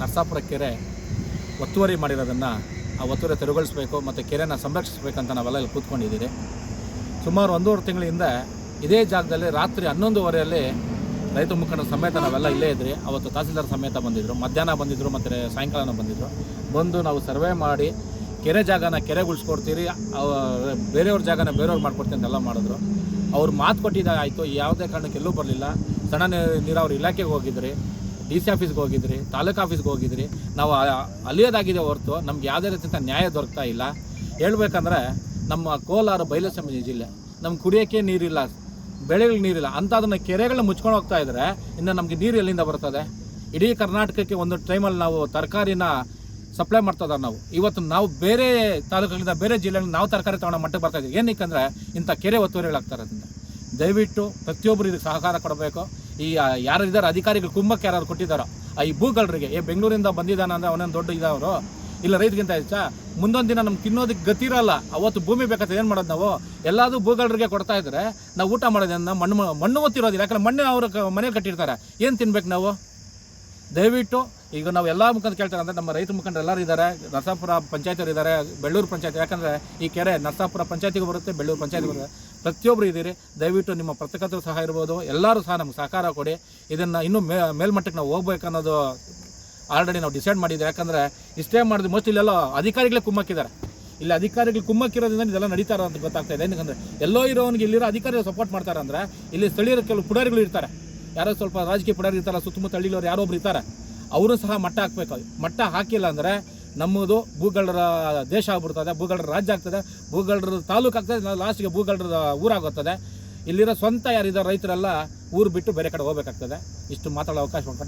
ನರಸಾಪುರ ಕೆರೆ ಒತ್ತುವರಿ ಮಾಡಿರೋದನ್ನು ಆ ಒತ್ತುವರಿ ತೆರವುಗೊಳಿಸಬೇಕು ಮತ್ತು ಕೆರೆನ ಸಂರಕ್ಷಿಸಬೇಕಂತ ನಾವೆಲ್ಲ ಇಲ್ಲಿ ಕೂತ್ಕೊಂಡಿದ್ದೀರಿ. ಸುಮಾರು 1.5 ತಿಂಗಳಿಂದ ಇದೇ ಜಾಗದಲ್ಲಿ ರಾತ್ರಿ 11:30 ರೈತ ಮುಖಂಡರ ಸಮೇತ ನಾವೆಲ್ಲ ಇಲ್ಲೇ ಇದ್ರಿ. ಅವತ್ತು ತಹಸೀಲ್ದಾರ್ ಸಮೇತ ಬಂದಿದ್ದರು, ಮಧ್ಯಾಹ್ನ ಬಂದಿದ್ದರು ಮತ್ತು ಸಾಯಂಕಾಲನ ಬಂದಿದ್ದರು. ಬಂದು ನಾವು ಸರ್ವೆ ಮಾಡಿ ಕೆರೆ ಜಾಗನ ಕೆರೆಗೊಳಿಸ್ಕೊಡ್ತೀರಿ, ಬೇರೆಯವ್ರ ಜಾಗನ ಬೇರೆಯವ್ರು ಮಾಡ್ಕೊಡ್ತೀವಿ ಅಂತೆಲ್ಲ ಮಾಡಿದ್ರು. ಅವ್ರು ಮಾತು ಕೊಟ್ಟಿದ್ದಾಗ ಆಯಿತು, ಯಾವುದೇ ಕಾರಣಕ್ಕೆ ಎಲ್ಲೂ ಬರಲಿಲ್ಲ. ಸಣ್ಣ ನೀರಾವರಿ ಇಲಾಖೆಗೆ ಹೋಗಿದ್ರಿ, DC ಆಫೀಸ್ಗೆ ಹೋಗಿದ್ರಿ, ತಾಲೂಕು ಆಫೀಸ್ಗೆ ಹೋಗಿದ್ರಿ. ನಾವು ಅಲಿಯೋದಾಗಿದೆ ಹೊರತು ನಮ್ಗೆ ಯಾವುದೇ ರೀತಿಯ ನ್ಯಾಯ ದೊರಕ್ತಾ ಇಲ್ಲ. ಹೇಳ್ಬೇಕಂದ್ರೆ ನಮ್ಮ ಕೋಲಾರ ಬಯಲುಸೀಮೆ ಜಿಲ್ಲೆ, ನಮ್ಗೆ ಕುಡಿಯೋಕ್ಕೆ ನೀರಿಲ್ಲ, ಬೆಳೆಗಳಿಗೆ ನೀರಿಲ್ಲ. ಅಂಥದನ್ನು ಕೆರೆಗಳನ್ನ ಮುಚ್ಕೊಂಡು ಹೋಗ್ತಾ ಇದ್ದರೆ ಇನ್ನು ನಮಗೆ ನೀರು ಎಲ್ಲಿಂದ ಬರ್ತದೆ? ಇಡೀ ಕರ್ನಾಟಕಕ್ಕೆ ಒಂದು ಟೈಮಲ್ಲಿ ನಾವು ತರಕಾರಿನ ಸಪ್ಲೈ ಮಾಡ್ತಿದ್ದಾರೆ. ಇವತ್ತು ನಾವು ಬೇರೆ ತಾಲೂಕುಗಳಿಂದ ಬೇರೆ ಜಿಲ್ಲೆಗಳಿಂದ ನಾವು ತರಕಾರಿ ತೊಗೊಳ್ಳೋ ಮಟ್ಟಕ್ಕೆ ಬರ್ತಾಯಿದ್ದೀವಿ. ಏನಕ್ಕೆ ಇಂಥ ಕೆರೆ ಒತ್ತುವರಿಗಳಾಗ್ತಾರೋದ್ರಿಂದ ದಯವಿಟ್ಟು ಪ್ರತಿಯೊಬ್ಬರು ಇದಕ್ಕೆ ಸಹಕಾರ ಕೊಡಬೇಕು. ಈ ಯಾರು ಇದ್ದಾರೆ ಅಧಿಕಾರಿಗಳು ಕುಂಭಕ್ಕೆ ಯಾರು ಕೊಟ್ಟಿದ್ದಾರೋ ಈ ಭೂಗಳರಿಗೆ ಬೆಂಗಳೂರಿಂದ ಬಂದಿದ್ದಾನೆ ಅಂದರೆ ಅವನೇನು ದೊಡ್ಡ ಇದ್ದವರು ಇಲ್ಲ, ರೈತಗಿಂತ ಹೆಚ್ಚಾ ಮುಂದೊಂದು ದಿನ ನಮ್ಗೆ ತಿನ್ನೋದಕ್ಕೆ ಗತಿರಲ್ಲ. ಅವತ್ತು ಭೂಮಿ ಬೇಕಾದ್ರೆ ಏನು ಮಾಡೋದು? ನಾವು ಎಲ್ಲದೂ ಭೂಗಳರಿಗೆ ಕೊಡ್ತಾ ಇದ್ರೆ ನಾವು ಊಟ ಮಾಡೋದನ್ನ ಮಣ್ಣು ಒತ್ತಿರೋದಿಲ್ಲ. ಯಾಕಂದ್ರೆ ಮಣ್ಣು ಅವ್ರ ಮನೇಲಿ ಕಟ್ಟಿರ್ತಾರೆ, ಏನು ತಿನ್ಬೇಕು ನಾವು? ದಯವಿಟ್ಟು ಈಗ ನಾವು ಎಲ್ಲ ಮುಖಂಡ ಕೇಳ್ತಾರೆ ಅಂದರೆ ನಮ್ಮ ರೈತ ಮುಖಂಡರು ಎಲ್ಲರೂ ಇದ್ದಾರೆ. ನರಸಾಪುರ ಪಂಚಾಯತಿಯವರು ಇದ್ದಾರೆ, ಬೆಳ್ಳೂರು ಪಂಚಾಯತಿ, ಯಾಕಂದರೆ ಈ ಕೆರೆ ನರಸಾಪುರ ಪಂಚಾಯತಿಗೂ ಬರುತ್ತೆ, ಬೆಳ್ಳೂರು ಪಂಚಾಯತಿಗೂ ಬರುತ್ತೆ. ಪ್ರತಿಯೊಬ್ಬರು ಇದ್ದೀರಿ. ದಯವಿಟ್ಟು ನಿಮ್ಮ ಪತ್ರಕರ್ತರು ಸಹ ಇರ್ಬೋದು, ಎಲ್ಲರೂ ಸಹ ನಮ್ಗೆ ಸಹಕಾರ ಕೊಡಿ. ಇದನ್ನು ಇನ್ನೂ ಮೇಲ್ಮಟ್ಟಕ್ಕೆ ನಾವು ಹೋಗ್ಬೇಕು ಅನ್ನೋದು ಆಲ್ರೆಡಿ ನಾವು ಡಿಸೈಡ್ ಮಾಡಿದ್ದೀವಿ. ಯಾಕಂದರೆ ಇಷ್ಟೇ ಮಾಡಿದ್ವಿ ಮೋಸ್ಟ್ ಇಲ್ಲೆಲ್ಲ ಅಧಿಕಾರಿಗಳೇ ಕುಮ್ಮಕ್ಕಿದ್ದಾರೆ. ಇಲ್ಲಿ ಅಧಿಕಾರಿಗಳು ಕುಮ್ಮಕ್ಕಿರೋದ್ರಿಂದ ಇದೆಲ್ಲ ನಡೀತಾರ ಅಂತ ಗೊತ್ತಾಗ್ತಾ ಇದೆ. ಏನಂದರೆ ಎಲ್ಲೋ ಇರೋನಿಗೆ ಇಲ್ಲಿರೋ ಅಧಿಕಾರಿಗಳು ಸಪೋರ್ಟ್ ಮಾಡ್ತಾರೆ. ಅಂದರೆ ಇಲ್ಲಿ ಸ್ಥಳೀಯರು ಕೆಲವು ಪುಡಾರಿಗಳು ಇರ್ತಾರೆ, ಯಾರೋ ಸ್ವಲ್ಪ ರಾಜಕೀಯ ಪುಡಾರಿ ಇರ್ತಾರಲ್ಲ, ಸುತ್ತಮುತ್ತ ಹಳ್ಳಿಲವ್ರು ಯಾರೊಬ್ರು ಇರ್ತಾರೆ, ಅವರು ಸಹ ಮಟ್ಟ ಹಾಕಬೇಕು. ಮಟ್ಟ ಹಾಕಿಲ್ಲ ಅಂದರೆ ನಮ್ಮದು ಭೂಗಳರ ದೇಶ ಆಗ್ಬಿಡ್ತದೆ, ಭೂಗಳರ ರಾಜ್ಯ ಆಗ್ತದೆ, ಭೂಗಳರ ತಾಲೂಕು ಆಗ್ತದೆ, ಲಾಸ್ಟ್ಗೆ ಭೂಗಳರ ಊರಾಗುತ್ತದೆ. ಇಲ್ಲಿರೋ ಸ್ವಂತ ಯಾರಿದ್ದಾರೆ ರೈತರೆಲ್ಲ ಊರು ಬಿಟ್ಟು ಬೇರೆ ಕಡೆ ಹೋಗ್ಬೇಕಾಗ್ತದೆ. ಇಷ್ಟು ಮಾತಾಡೋ ಅವಕಾಶ